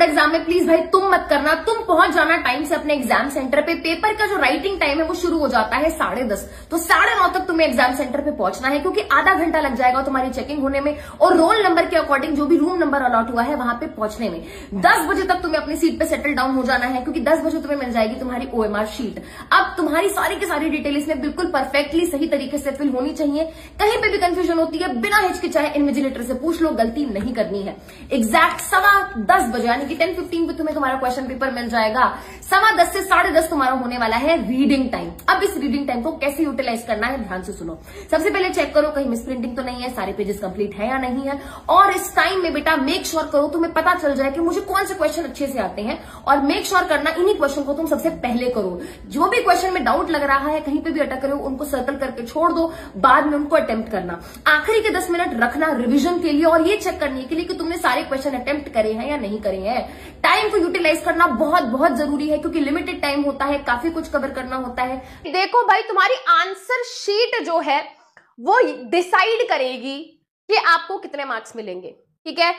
Board exam में please भाई तुम मत करना, तुम पहुंच जाना टाइम से अपने एग्जाम सेंटर पे। पेपर का जो राइटिंग टाइम है वो शुरू हो जाता है 10:30, तो 9:30 तक तुम्हें एग्जाम सेंटर पे पहुंचना है, क्योंकि आधा घंटा लग जाएगा तुम्हारी चेकिंग होने में और रोल नंबर के अकॉर्डिंग जो भी रूम नंबर अलॉट हुआ है वहां पे पहुंचने में। 10 बजे तक तुम्हें अपनी सीट पे सेटल डाउन हो जाना है, क्योंकि 10 बजे तुम्हें मिल जाएगी तुम्हारी OMR शीट। अब तुम्हारी सारी की सारी डिटेल इसमें बिल्कुल परफेक्टली सही तरीके से फिल होनी चाहिए। कहीं पे भी कंफ्यूजन होती है बिना हिचकिचाए इन्विजिलेटर से पूछ लो, गलती नहीं करनी है। एग्जैक्ट 10:15 बजे यानी कि 10:15 पे तुम्हें तुम्हारा क्वेश्चन पेपर मिल जाएगा। 10:15 से 10:30 तुम्हारा होने वाला है रीडिंग टाइम। अब इस रीडिंग टाइम को कैसे यूटिलाइज करना है ध्यान से सुनो। सबसे पहले चेक करो कहीं मिस प्रिंटिंग तो नहीं है, सारे पेजेस कंप्लीट है या नहीं है। और इस टाइम में बेटा मेक श्योर करो तुम्हें पता चल जाए कि मुझे कौन से क्वेश्चन अच्छे से आते हैं, और मेक श्योर करना इन्हीं क्वेश्चन को तुम सबसे पहले करो। जो भी क्वेश्चन में डाउट लग रहा है, कहीं पे भी अटक रहे हो, उनको सर्कल करके छोड़ दो, बाद में उनको अटेम्प्ट करना। आखिरी के 10 मिनट रखना रिविजन के लिए और ये चेक करने के लिए कि तुमने सारे क्वेश्चन अटेम्प्ट करे हैं या नहीं करे हैं। टाइम को यूटिलाइज करना बहुत बहुत जरूरी है, क्योंकि लिमिटेड टाइम होता है, काफी कुछ कवर करना होता है। देखो भाई, तुम्हारी आंसर शीट जो है वो डिसाइड करेगी कि आपको कितने मार्क्स मिलेंगे, ठीक है।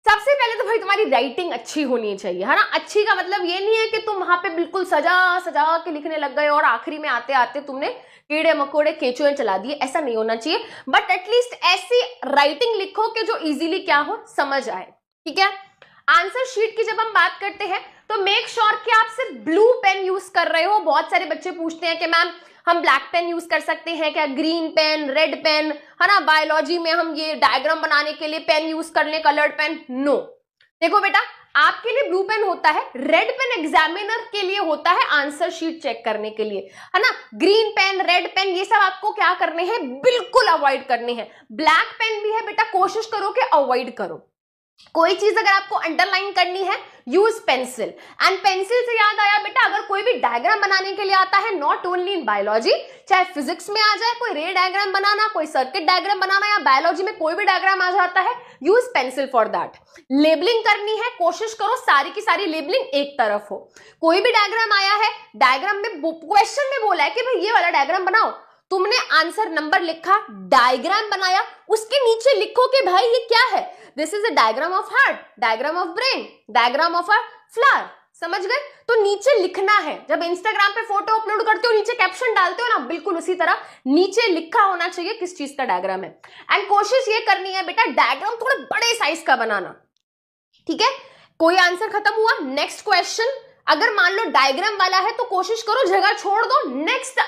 सबसे पहले तो भाई तुम्हारी राइटिंग अच्छी होनी चाहिए, है ना। अच्छी का मतलब ये नहीं है कि तुम वहां पे बिल्कुल सजा सजा के लिखने लग गए और आखिरी में आते आते तुमने कीड़े मकोड़े केचुए चला दिए, ऐसा नहीं होना चाहिए। बट एटलीस्ट ऐसी राइटिंग लिखो कि जो इजीली क्या हो, समझ आए, ठीक है। आंसर शीट की जब हम बात करते हैं तो मेक श्योर कि आप सिर्फ ब्लू पेन यूज कर रहे हो। बहुत सारे बच्चे पूछते हैं कि मैम हम ब्लैक पेन यूज कर सकते हैं क्या, ग्रीन पेन, रेड पेन, है ना। बायोलॉजी में हम ये डायग्राम बनाने के लिए पेन यूज कर ले, कलर्ड पेन। नो, देखो बेटा, आपके लिए ब्लू पेन होता है, रेड पेन एग्जामिनर के लिए होता है आंसर शीट चेक करने के लिए, है ना। ग्रीन पेन, रेड पेन, ये सब आपको क्या करने हैं, बिल्कुल अवॉइड करने हैं। ब्लैक पेन भी है बेटा, कोशिश करो कि अवॉइड करो। कोई चीज अगर आपको अंडरलाइन करनी है, यूज पेंसिल। एंड पेंसिल से याद आया बेटा, अगर कोई भी डायग्राम बनाने के लिए आता है, नॉट ओनली इन बायोलॉजी, चाहे फिजिक्स में आ जाए कोई रे डायग्राम बनाना, कोई सर्किट डायग्राम बनाना, या बायोलॉजी में कोई भी डायग्राम आ जाता है, use pencil for that. Labelling करनी है, कोशिश करो सारी की सारी लेबलिंग एक तरफ हो। कोई भी डायग्राम आया है, डायग्राम में क्वेश्चन में बोला है कि भाई ये वाला डायग्राम बनाओ, तुमने आंसर नंबर लिखा, डायग्राम बनाया, उसके नीचे लिखो कि भाई ये क्या है, this is a diagram of heart, diagram of brain, diagram of a flower. समझ गए? तो नीचे लिखना है। जब इंस्टाग्राम पे फोटो अपलोड करते हो, नीचे कैप्शन डालते हो ना, बिल्कुल उसी तरह नीचे लिखा होना चाहिए किस चीज का डायग्राम है। एंड कोशिश ये करनी है बेटा, डायग्राम थोड़े बड़े साइज का बनाना, ठीक है। कोई आंसर खत्म हुआ, नेक्स्ट क्वेश्चन। अगर मान लो डायग्राम वाला है तो कोशिश करो जगह छोड़ दो, नेक्स्ट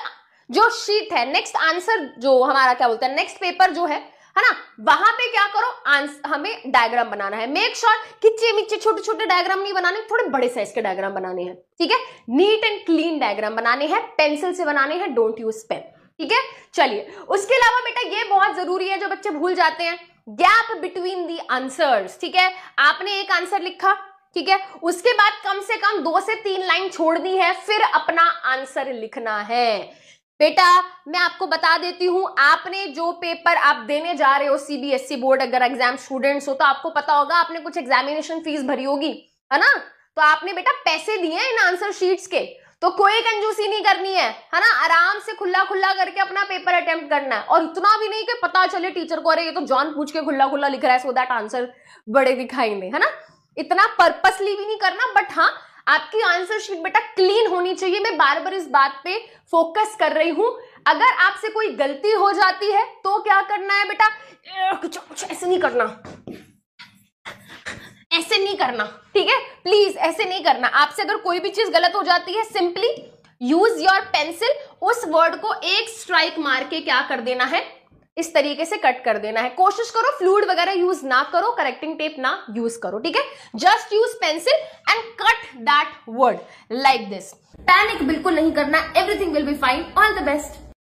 जो शीट है, नेक्स्ट आंसर जो हमारा क्या बोलते हैं, नेक्स्ट पेपर जो है ना, वहां पे क्या करो, हमें डायग्राम बनाना है। मेक श्योर किच्चे मिच्चे छोटे छोटे डायग्राम नहीं बनाने, थोड़े बड़े साइज के डायग्राम बनाने हैं, ठीक है। नीट एंड क्लीन डायग्राम बनाने हैं, पेंसिल से बनाने हैं, डोंट यूज पेन, ठीक है। चलिए, उसके अलावा बेटा ये बहुत जरूरी है जो बच्चे भूल जाते हैं, गैप बिटवीन दी आंसर्स, ठीक है। आपने एक आंसर लिखा, ठीक है, उसके बाद कम से कम 2 से 3 लाइन छोड़नी है, फिर अपना आंसर लिखना है। बेटा मैं आपको बता देती हूं, आपने जो पेपर आप देने जा रहे हो, CBSE बोर्ड अगर एग्जाम स्टूडेंट्स हो तो आपको पता होगा, आपने कुछ एग्जामिनेशन फीस भरी होगी, है ना। तो आपने बेटा पैसे दिए हैं इन आंसर शीट्स के, तो कोई कंजूसी नहीं करनी है ना। आराम से खुला खुला करके अपना पेपर अटेम्प्ट करना है, और इतना भी नहीं कि पता चले टीचर को अरे ये तो जान पूछ के खुला खुला लिख रहा है, सो दैट आंसर बड़े दिखाई दे, है ना। इतना पर्पसली भी नहीं करना, बट हाँ आपकी आंसर शीट बेटा क्लीन होनी चाहिए। मैं बार बार इस बात पे फोकस कर रही हूं। अगर आपसे कोई गलती हो जाती है तो क्या करना है बेटा, कुछ ऐसे नहीं करना, ऐसे नहीं करना, ठीक है। प्लीज ऐसे नहीं करना। आपसे अगर कोई भी चीज गलत हो जाती है, सिंपली यूज योर पेंसिल, उस वर्ड को एक स्ट्राइक मार के क्या कर देना है, इस तरीके से कट कर देना है। कोशिश करो फ्लूइड वगैरह यूज ना करो, करेक्टिंग टेप ना यूज करो, ठीक है। Just use pencil and cut that word like this. Panic बिल्कुल नहीं करना, everything will be fine, all the best.